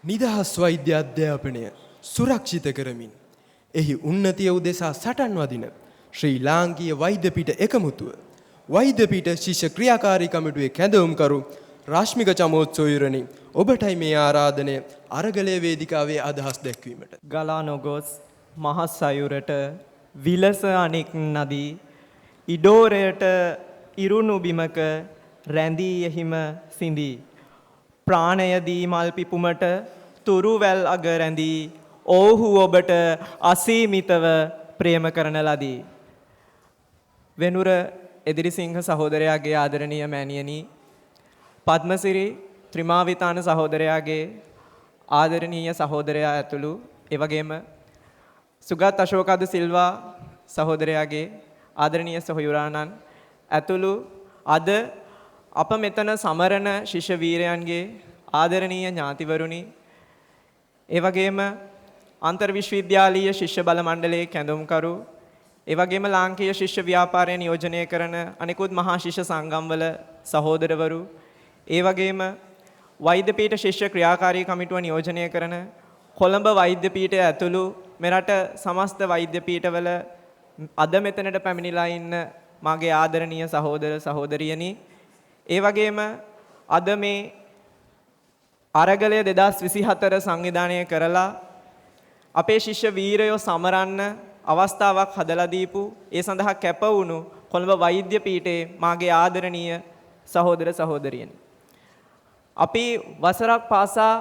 නිදහස් වෛද්‍ය අධ්‍යාපනය සුරක්ෂිත කරමින් එහි උන්නතිය උදෙසා සටන් වදින ශ්‍රී ලාංකීය වෛද්‍ය පීඨ එකමුතුව වෛද්‍ය පීඨ ශිෂ්‍ය ක්‍රියාකාරී කමිටුවේ කැඳවුම්කරු රාශ්මික චමෝත්සවයරණි ඔබටයි මේ ආරාධනය අරගලය වේදිකාවේ අදහස් දැක්වීමට. ගලා නොගොස් මහත් සයුරට විලස අනෙක් නදී ඉඩෝරයට ඉරුණු බිමක රැඳී එහිම සිඳී ප්‍රාණය දී මල් පිපුමට තුරුවැල් අග රැඳී ඔව්හු ඔබට අසීමිතව ප්‍රේම කරන ලදී. වෙනුර එදිරිසිංහ සහෝදරයාගේ ආදරණීය මෑණියනි, පද්මසිරි ත්‍රිමාවිතාන සහෝදරයාගේ ආදරණීය සහෝදරයා ඇතුළු එවැගේම සුගත් අශෝකද සිල්වා සහෝදරයාගේ ආදරණීය සහෝයුරාණන් ඇතුළු අද අප මෙතන සමරන ශිෂ්‍ය වීරයන්ගේ ආදරණීය ඥාතිවරුනි, එවැගේම අන්තර් විශ්වවිද්‍යාලීය ශිෂ්‍ය බල මණ්ඩලයේ කැඳවුම්කරු, එවැගේම ලාංකීය ශිෂ්‍ය ව්‍යාපාරය නියෝජනය කරන අනෙකුත් මහා ශිෂ්‍ය සංගම්වල සහෝදරවරු, එවැගේම වෛද්‍ය පීඨ ශිෂ්‍ය ක්‍රියාකාරී කමිටුව නියෝජනය කරන කොළඹ වෛද්‍ය පීඨය ඇතුළු මෙරට සමස්ත වෛද්‍ය පීඨවල අද මෙතනට පැමිණිලා ඉන්න මාගේ ආදරණීය සහෝදර සහෝදරියනි, ඒ වගේම අද මේ අරගලය 2024 සංවිධානය කරලා අපේ ශිෂ්‍ය වීරයෝ සමරන්න අවස්ථාවක් හදලා දීපු ඒ සඳහා කැප වුණු කොළඹ වෛද්‍ය පීඨයේ මාගේ ආදරණීය සහෝදර සහෝදරියනි, අපි වසරක් පාසා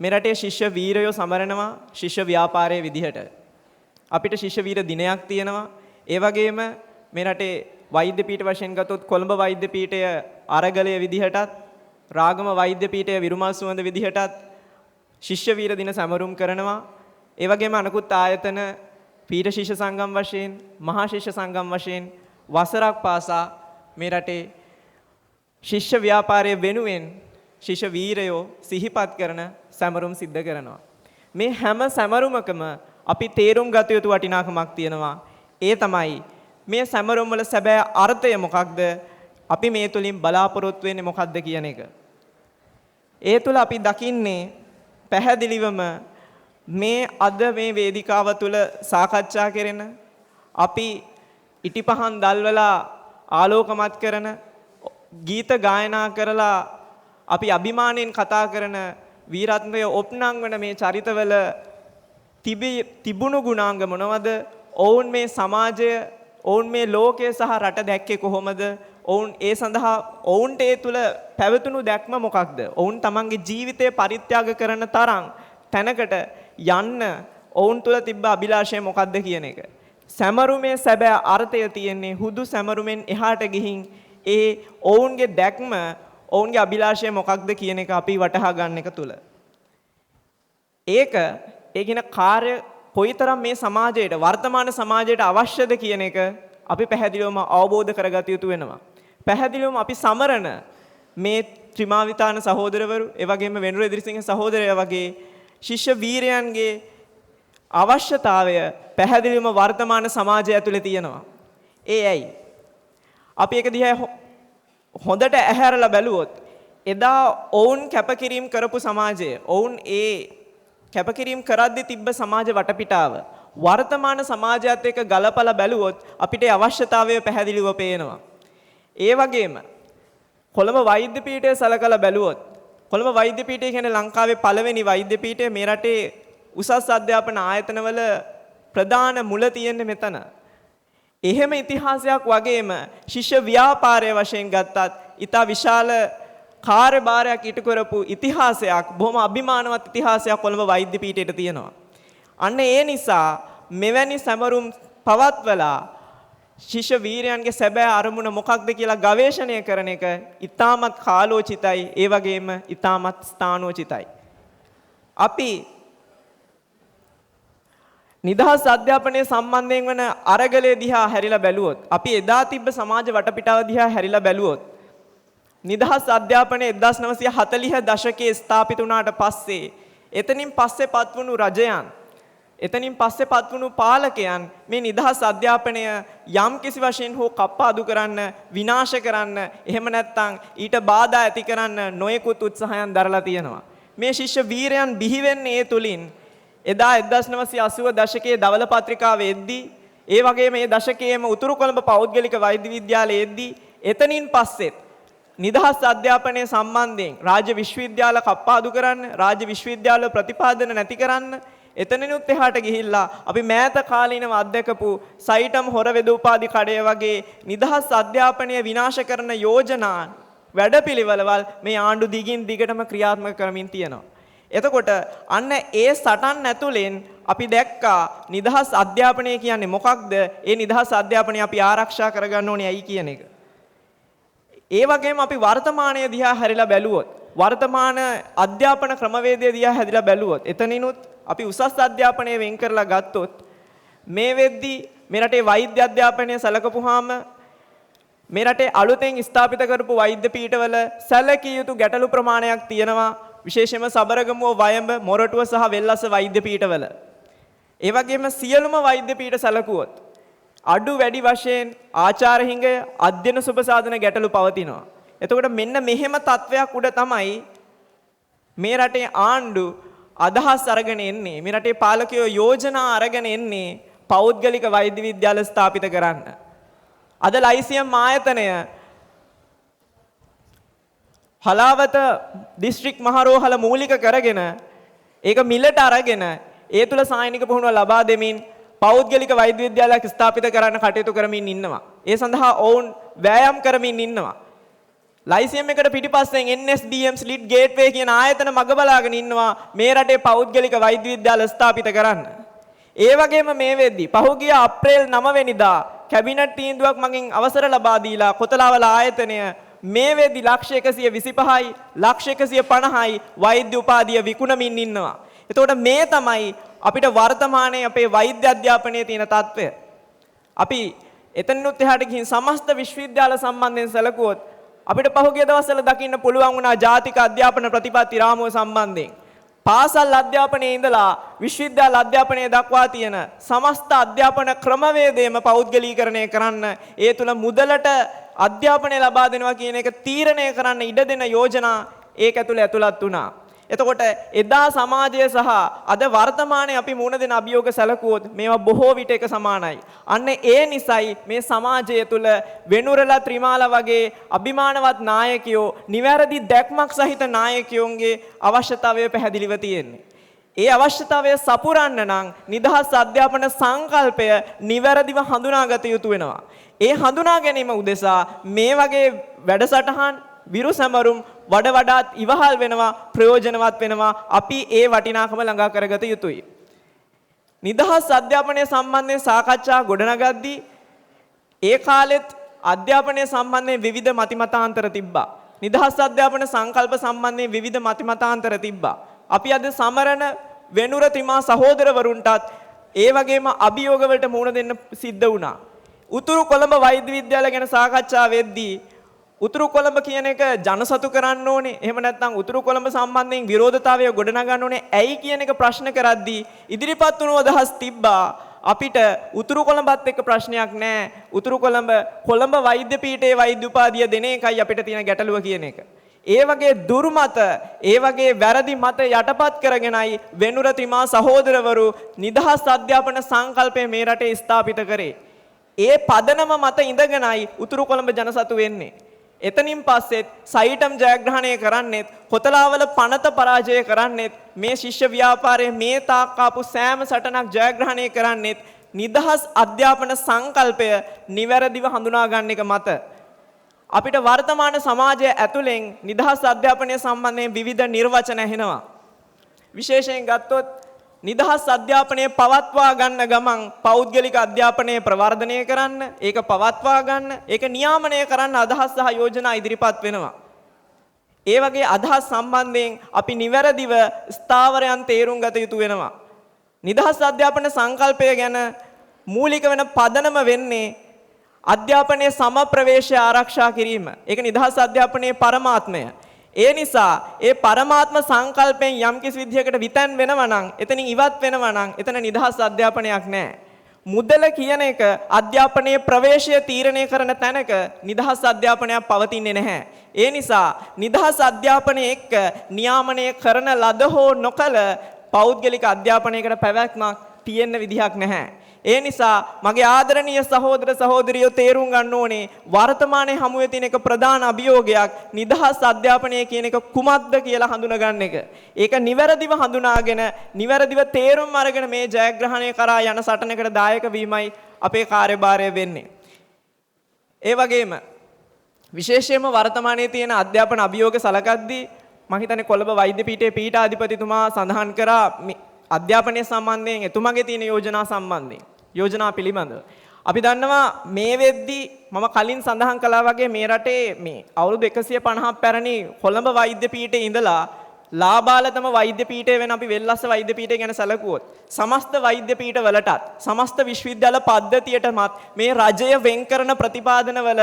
මෙරටේ ශිෂ්‍ය වීරයෝ සමරනවා ශිෂ්‍ය ව්‍යාපාරයේ විදිහට. අපිට ශිෂ්‍ය වීර දිනයක් තියෙනවා. ඒ වගේම මෙරටේ වෛද්‍ය පීඨ වශයෙන් ගත්තොත් කොළඹ වෛද්‍ය පීඨය අරගලය විදිහටත්, රාගම වෛද්‍ය පීඨය විරුමල් සුවඳ විදිහටත් ශිෂ්‍ය වීර දින සමරුම් කරනවා. ඒ වගේම අනෙකුත් ආයතන පීඨ ශිෂ්‍ය සංගම් වශයෙන්, මහා ශිෂ්‍ය සංගම් වශයෙන් වසරක් පාසා මේ රටේ ශිෂ්‍ය ව්‍යාපාරයේ වෙනුවෙන් ශිෂ්‍ය වීරයෝ සිහිපත් කරන සමරුම් සිද්ධ කරනවා. මේ හැම සමරුමකම අපි තේරුම් ගත යුතු වටිනාකමක් තියෙනවා. ඒ තමයි මේ සමරුම් වල සැබෑ අර්ථය මොකක්ද? අපි මේ තුලින් බලාපොරොත්තු වෙන්නේ මොකක්ද කියන එක. ඒ තුල අපි දකින්නේ පැහැදිලිවම මේ අද මේ වේදිකාව තුල සාකච්ඡා කරන, අපි ඉටිපහන් දල්වලා ආලෝකමත් කරන, ගීත ගායනා කරලා අපි අභිමාණයෙන් කතා කරන වීරත්වය ඔප්නංවන මේ චරිතවල තිබුණු ගුණාංග මොනවද? ඔවුන් මේ සමාජය, ඔවුන් මේ ලෝකය සහ රට දැක්කේ කොහොමද? ඔවුන් ඒ සඳහා ඔවුන්ට ඒ තුල පැවතුණු දැක්ම මොකක්ද? ඔවුන් තමන්ගේ ජීවිතය පරිත්‍යාග කරන තරම් තැනකට යන්න ඔවුන් තුල තිබ්බ අභිලාෂය මොකක්ද කියන එක. සමරුමේ සැබෑ අර්ථය තියෙන්නේ හුදු සමරුමෙන් එහාට ගිහින් ඒ ඔවුන්ගේ දැක්ම, ඔවුන්ගේ අභිලාෂය මොකක්ද කියන එක අපි වටහා ගන්න එක තුල. ඒ කියන කාර්ය කොයිතරම් මේ සමාජයට, වර්තමාන සමාජයට අවශ්‍යද කියන එක අපි පැහැදිලිවම අවබෝධ කරගත යුතු වෙනවා. පැහැදිලිවම අපි සමරන මේ ත්‍රිමාවිතාන සහෝදරවරු, ඒ වගේම වෙනුර එදිරිසිංහ සහෝදරයා වගේ ශිෂ්‍ය වීරයන්ගේ අවශ්‍යතාවය පැහැදිලිවම වර්තමාන සමාජය ඇතුලේ තියෙනවා. ඒ ඇයි? අපි ඒක දිහා හොඳට ඇහැරලා බැලුවොත් එදා ඔවුන් කැපකිරීම කරපු සමාජය, ඔවුන් ඒ කැපකිරීම කරද්දී තිබ්බ සමාජ වටපිටාව වර්තමාන සමාජයත් එක්ක ගලපලා බැලුවොත් අපිට අවශ්‍යතාවය පැහැදිලිව පේනවා. ඒ වගේම කොළඹ වෛද්‍ය පීඨය සලකලා බැලුවොත්, කොළඹ වෛද්‍ය පීඨය කියන්නේ ලංකාවේ පළවෙනි වෛද්‍ය පීඨය. මේ රටේ උසස් අධ්‍යාපන ආයතනවල ප්‍රධාන මුල තියෙන්නේ මෙතන. එහෙම ඉතිහාසයක් වගේම ශිෂ්‍ය ව්‍යාපාරය වශයෙන් ගත්තත් ඉතා විශාල කාර්යභාරයක් ඉටු කරපු ඉතිහාසයක්, බොහොම අභිමානවත් ඉතිහාසයක් කොළඹ වෛද්‍ය පීඨයට තියෙනවා. අන්න ඒ නිසා මෙවැනි සමරුම් පවත්වලා ශිෂ්‍ය වීරයන්ගේ සැබෑ අරමුණ මොකක්ද කියලා ගවේෂණය කරන එක ඉතාමත් කාලෝචිතයි, ඒ වගේම ඉතාමත් ස්ථානෝචිතයි. අපි නිදහස් අධ්‍යාපනයේ සම්බන්ධයෙන් වන අරගලය දිහා හැරිලා බැලුවොත්, අපි එදා තිබ්බ සමාජ වටපිටාව දිහා හැරිලා බැලුවොත්, නිදහස් අධ්‍යාපනය 1940 දශකයේ ස්ථාපිත වුණාට පස්සේ එතනින් පස්සේ පත්වුණු රජයන්, එතනින් පස්සේ පත්වුණු පාලකයන් මේ නිදහස් අධ්‍යාපනය යම් කිසි වශයෙන් හෝ කප්පාදු කරන්න, විනාශ කරන්න, එහෙම නැත්නම් ඊට බාධා ඇති කරන්න නොයෙකුත් උත්සාහයන් දරලා තියෙනවා. මේ ශිෂ්‍ය වීරයන් බිහි වෙන්නේ ඒ තුලින්. එදා 1980 දශකයේ ධවල පත්‍රිකාවේ එද්දී ඒ වගේම මේ දශකයේම උතුරු කොළඹ පෞද්ගලික වෛද්‍ය විද්‍යාලයේ එද්දී එතනින් පස්සෙත් නිදහස් අධ්‍යාපනය සම්බන්ධයෙන් රාජ්‍ය විශ්වවිද්‍යාල කප්පාදු කරන්න, රාජ්‍ය විශ්වවිද්‍යාල ප්‍රතිපාදන නැති කරන්න, එතනිනුත් එහාට ගිහිල්ලා අපි මෑත කාලීනව අධ්‍යක්ෂපු සයිටම් හොරවෙද උපාධි කඩය වගේ නිදහස් අධ්‍යාපනය විනාශ කරන යෝජනා වැඩපිළිවෙළවල් මේ ආණ්ඩු දිගින් දිගටම ක්‍රියාත්මක කරමින් තියෙනවා. එතකොට අන්න ඒ සටන් ඇතුලෙන් අපි දැක්කා නිදහස් අධ්‍යාපනය කියන්නේ මොකක්ද? ඒ නිදහස් අධ්‍යාපනය අපි ආරක්ෂා කරගන්න ඕනේ ඇයි කියන එක. ඒ වගේම අපි වර්තමානයේ දිහා හැරිලා බැලුවොත්, වර්තමාන අධ්‍යාපන ක්‍රමවේදය දිහා හැදිලා බැලුවොත්, එතනිනුත් අපි උසස් අධ්‍යාපනය වෙන් කරලා ගත්තොත් මේ වෙද්දී මේ රටේ වෛද්‍ය අධ්‍යාපනය සැලකපුවාම මේ රටේ අලුතෙන් ස්ථාපිත කරපු වෛද්‍ය පීඨවල සැලකිය යුතු ගැටලු ප්‍රමාණයක් තියෙනවා. විශේෂයෙන්ම සබරගමුව, වයඹ, මොරටුව සහ වෙල්ලස්ස වෛද්‍ය පීඨවල. ඒ වගේම සියලුම වෛද්‍ය පීඨ සැලකුවොත් අඩු වැඩි වශයෙන් ආචාර හිඟය, අධ්‍යයන සුබසාධන ගැටලු පවතිනවා. එතකොට මෙන්න මෙහෙම තත්වයක් උඩ තමයි මේ රටේ ආණ්ඩු අදහස් අරගෙන එන්නේ, මේ රටේ පාලකයෝ යෝජනා අරගෙන එන්නේ පෞද්ගලික වෛද්‍ය විද්‍යාල ස්ථාපිත කරන්න. අද ලයිසියම් ආයතනය හලාවත දිස්ත්‍රික් මහරෝහල මූලික කරගෙන ඒක මිලට අරගෙන ඒ තුල සායනික පුහුණුව ලබා දෙමින් පෞද්ගලික වෛද්‍ය විද්‍යාලයක් ස්ථාපිත කරන්න කටයුතු කරමින් ඉන්නවා. ඒ සඳහා ඔවුන් වෑයම් කරමින් ඉන්නවා. ලයිසියම් එකට පිටිපස්සෙන් NSDM ස්ලිට් ගේට්වේ කියන ආයතන මග බලාගෙන ඉන්නවා මේ රටේ පෞද්ගලික වෛද්‍ය විද්‍යාල ස්ථාපිත කරන්න. ඒ වගේම මේ වෙද්දී පහුගිය අප්‍රේල් 9 වෙනිදා කැබිනට් තීන්දුවක් මගින් අවසර ලබා දීලා කොතලාවල ආයතනය මේ වෙද්දී ලක්ෂ 125යි ලක්ෂ 150යි වෛද්‍ය උපාධිය විකුණමින් ඉන්නවා. එතකොට මේ තමයි අපිට වර්තමානයේ අපේ වෛද්‍ය අධ්‍යාපනයේ තියෙන තත්ත්වය. අපි එතනිනුත් එහාට ගිහින් සමස්ත විශ්වවිද්‍යාල සම්බන්ධයෙන් සැලකුවොත් අපිට පහුගිය දවස්වල දකින්න පුළුවන් වුණා ජාතික අධ්‍යාපන ප්‍රතිපත්ති රාමුව සම්බන්ධයෙන්. පාසල් අධ්‍යාපනයේ ඉඳලා විශ්වවිද්‍යාල අධ්‍යාපනයේ දක්වා තියෙන සමස්ත අධ්‍යාපන ක්‍රමවේදයම පෞද්ගලීකරණය කරන්න, ඒ තුල මුදලට අධ්‍යාපනය ලබා දෙනවා කියන එක තීරණය කරන්න ඉඩ දෙන යෝජනා ඒක ඇතුළේ ඇතුළත් වුණා. එතකොට එදා සමාජය සහ අද වර්තමානයේ අපි මුණ දෙන අභියෝග සැලකුවොත් මේවා බොහෝ විට එක සමානයි. අන්න ඒ නිසයි මේ සමාජය තුළ වෙනුරලා ත්‍රිමාලා වගේ අභිමානවත් නායකයෝ, නිවැරදි දැක්මක් සහිත නායකයෝන්ගේ අවශ්‍යතාවය පැහැදිලිව තියෙන්නේ. ඒ අවශ්‍යතාවය සපුරන්න නම් නිදහස් අධ්‍යාපන සංකල්පය නිවැරදිව හඳුනාගත යුතු වෙනවා. ඒ හඳුනා ගැනීම උදෙසා මේ වගේ වැඩසටහන් විරුසැමරුම් වඩාත් ඉවහල් වෙනවා, ප්‍රයෝජනවත් වෙනවා. අපි ඒ වටිනාකම ළඟා කරගත යුතුයි. නිදහස් අධ්‍යාපනය සම්බන්ධයෙන් සාකච්ඡා ගොඩනගද්දී ඒ කාලෙත් අධ්‍යාපනය සම්බන්ධයෙන් විවිධ මතිමතාන්තර තිබ්බා. නිදහස් අධ්‍යාපන සංකල්ප සම්බන්ධයෙන් විවිධ මතිමතාන්තර තිබ්බා. අපි අද සමරන වෙනුර ත්‍රිමා සහෝදරවරුන්ටත් ඒ වගේම අභියෝග වලට මුහුණ දෙන්න සිද්ධ වුණා. උතුරු කොළඹ වෛද්‍ය විද්‍යාලය ගැන සාකච්ඡා වෙද්දී උතුරු කොළඹ කියන එක ජනසතු කරන්න ඕනේ. එහෙම නැත්නම් උතුරු කොළඹ සම්බන්ධයෙන් විරෝධතාවය ගොඩනගන්න ඕනේ. ඇයි කියන එක ප්‍රශ්න කරද්දී ඉදිරිපත් වුණු අදහස් තිබ්බා අපිට උතුරු කොළඹත් එක්ක ප්‍රශ්නයක් නැහැ. උතුරු කොළඹ වෛද්‍ය පීඨයේ වෛද්‍ය උපාධිය දෙන එකයි අපිට තියෙන ගැටලුව කියන එක. ඒ වගේ දුර්මත, ඒ වගේ වැරදි මත යටපත් කරගෙනයි වෙනුර ත්‍රිමා සහෝදරවරු නිදහස් අධ්‍යාපන සංකල්පය මේ රටේ ස්ථාපිත කරේ. ඒ පදනම මත ඉඳගෙනයි උතුරු කොළඹ ජනසතු වෙන්නේ. එතනින් පස්සෙත් සයිටම් ජයග්‍රහණය කරන්නෙත්, කොතලාවල පනත පරාජය කරන්නෙත්, මේ ශිෂ්‍ය ව්‍යාපාරයේ මේ තාක් ආපු සෑම සටනක් ජයග්‍රහණය කරන්නෙත් නිදහස් අධ්‍යාපන සංකල්පය නිවැරදිව හඳුනා ගන්න එක මත. අපිට වර්තමාන සමාජය ඇතුලෙන් නිදහස් අධ්‍යාපනය සම්බන්ධයෙන් විවිධ නිර්වචන ඇහෙනවා. විශේෂයෙන් ගත්තොත් නිදහස් අධ්‍යාපනය පවත්වා ගන්න ගමන් පෞද්ගලික අධ්‍යාපනය ප්‍රවර්ධනය කරන්න, ඒක පවත්වා ගන්න, ඒක නියාමනය කරන්න අදහස් සහ යෝජනා ඉදිරිපත් වෙනවා. ඒ වගේ අදහස් සම්බන්ධයෙන් අපි නිවැරදිව ස්ථාවරයන් තේරුම් ගත යුතු වෙනවා. නිදහස් අධ්‍යාපන සංකල්පය ගැන මූලික වෙන පදනම වෙන්නේ අධ්‍යාපනයේ සමප්‍රවේශය ආරක්ෂා කිරීම. ඒක නිදහස් අධ්‍යාපනයේ පරමාත්මය. ඒ නිසා ඒ පරමාත්ම සංකල්පයෙන් යම් කිසි විදිහකට විතන් වෙනවා නම්, එතනින් ඉවත් වෙනවා නම් එතන නිදහස් අධ්‍යාපනයක් නැහැ. මුදල කියන එක අධ්‍යාපනයේ ප්‍රවේශය තීරණය කරන තැනක නිදහස් අධ්‍යාපනයක් පවතින්නේ නැහැ. ඒ නිසා නිදහස් අධ්‍යාපනය එක්ක නියාමනය කරන ලද හෝ නොකල පෞද්ගලික අධ්‍යාපනයකට පැවැත්මක් තියෙන්න විදිහක් නැහැ. ඒ නිසා මගේ ආදරණීය සහෝදර සහෝදරියෝ තේරුම් ගන්න ඕනේ වර්තමානයේ හමුවේ තියෙන එක ප්‍රධාන අභියෝගයක් නිදහස් අධ්‍යාපනය කියන එක කුමක්ද කියලා හඳුනගන්න එක. ඒක නිවැරදිව හඳුනාගෙන නිවැරදිව තේරුම් අරගෙන මේ ජයග්‍රහණය කරා යන සටනකට දායක වීමයි අපේ කාර්යභාරය වෙන්නේ. ඒ වගේම විශේෂයෙන්ම වර්තමානයේ තියෙන අධ්‍යාපන අභියෝග සලකද්දී මම හිතන්නේ කොළඹ වෛද්‍ය පීඨයේ පීඨාධිපතිතුමා සඳහන් කරා අධ්‍යාපනය සම්බන්ධයෙන් එතුමාගේ තියෙන යෝජනා සම්බන්ධයෙන් යෝජනා පිළිබඳව අපි දන්නවා මේ වෙද්දී මම කලින් සඳහන් කළා වගේ මේ රටේ මේ අවුරුදු 150ක් පැරණි කොළඹ වෛද්‍ය පීඨයේ ඉඳලා ලාබාලතම වෛද්‍ය පීඨය වෙන අපි වෙල්ලස්ස වෛද්‍ය පීඨය ගැන සැලකුවොත් සමස්ත වෛද්‍ය පීඨ වලටත් සමස්ත විශ්වවිද්‍යාල පද්ධතියටමත් මේ රජය වෙන් කරන ප්‍රතිපාදන වල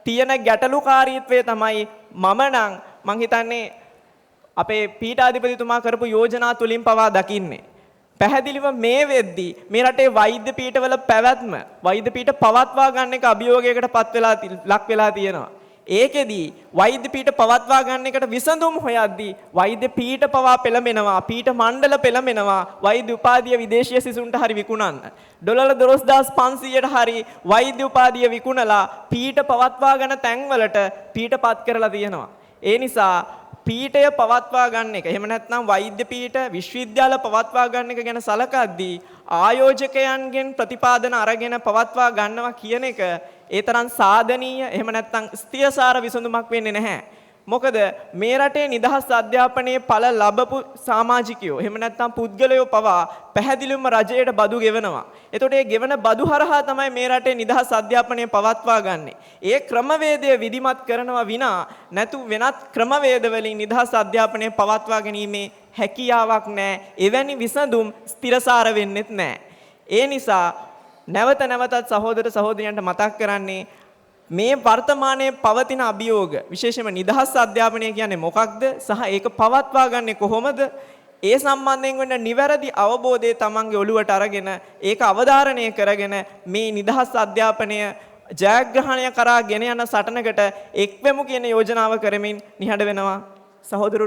තියෙන ගැටලුකාරීත්වය තමයි මම හිතන්නේ අපේ පීඨාධිපතිතුමා කරපු යෝජනා තුලින් පවා දකින්නේ. පැහැදිලිව මේ වෙද්දී මේ රටේ වෛද්‍ය පීඨවල පැවැත්ම වෛද්‍ය පීඨ පවත්වා ගන්න එක අභියෝගයකට ලක් වෙලා තියෙනවා. ඒකෙදී වෛද්‍ය පීඨ පවත්වා ගන්න එකට විසඳුම් හොයද්දී වෛද්‍ය පීඨ පවා පෙළඹෙනවා, පීඨ මණ්ඩල පෙළඹෙනවා වෛද්‍ය උපාධිය විදේශීය සිසුන්ට හරි විකුණන්න. ඩොලර් 12500ට හරි වෛද්‍ය උපාධිය විකුණලා පීඨ පවත්වා ගන්න තැන්වලට පීඨපත් කරලා තියෙනවා. ඒ නිසා පීඨය පවත්වා ගන්න එක එහෙම නැත්නම් වෛද්‍ය පීඨ විශ්වවිද්‍යාල පවත්වා ගන්න එක ගැන සලකද්දී ආයෝජකයන්ගෙන් ප්‍රතිපාදන අරගෙන පවත්වා ගන්නවා කියන එක ඒ තරම් සාධනීය එහෙම නැත්නම් ස්ථිරසාර විසඳුමක් වෙන්නේ නැහැ. මොකද මේ රටේ නිදහස් අධ්‍යාපනයේ ඵල ලැබපු සමාජිකයෝ එහෙම නැත්නම් පුද්ගලයෝ පවා පැහැදිලිවම රජයට බදු ගෙවනවා. එතකොට ඒ ගෙවන බදු හරහා තමයි මේ රටේ නිදහස් අධ්‍යාපනය පවත්වා ගන්නෙ. ඒ ක්‍රමවේදය විධිමත් කරනවා විනා නැතු වෙනත් ක්‍රමවේද වලින් නිදහස් අධ්‍යාපනය පවත්වා ගැනීමේ හැකියාවක් නැහැ. එවැනි විසඳුම් ස්ථිරසාර වෙන්නෙත් නැහැ. ඒ නිසා නැවත නැවතත් සහෝදර සහෝදරියන්ට මතක් කරන්නේ මේ වර්තමානයේ පවතින අභියෝග විශේෂයෙන්ම නිදහස් අධ්‍යාපනය කියන්නේ මොකක්ද සහ ඒක පවත්වා ගන්නෙ කොහොමද ඒ සම්බන්ධයෙන් වෙන නිවැරදි අවබෝධය තමන්ගේ ඔළුවට අරගෙන ඒක අවධාරණය කරගෙන මේ නිදහස් අධ්‍යාපනය ජයග්‍රහණය කරා ගෙන යන සටනකට එක්වෙමු කියන යෝජනාව කරමින් නිහඬ වෙනවා සහෝදර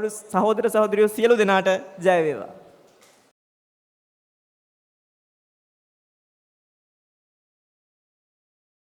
සහෝදරියෝ සියලු දෙනාට ජය වේවා.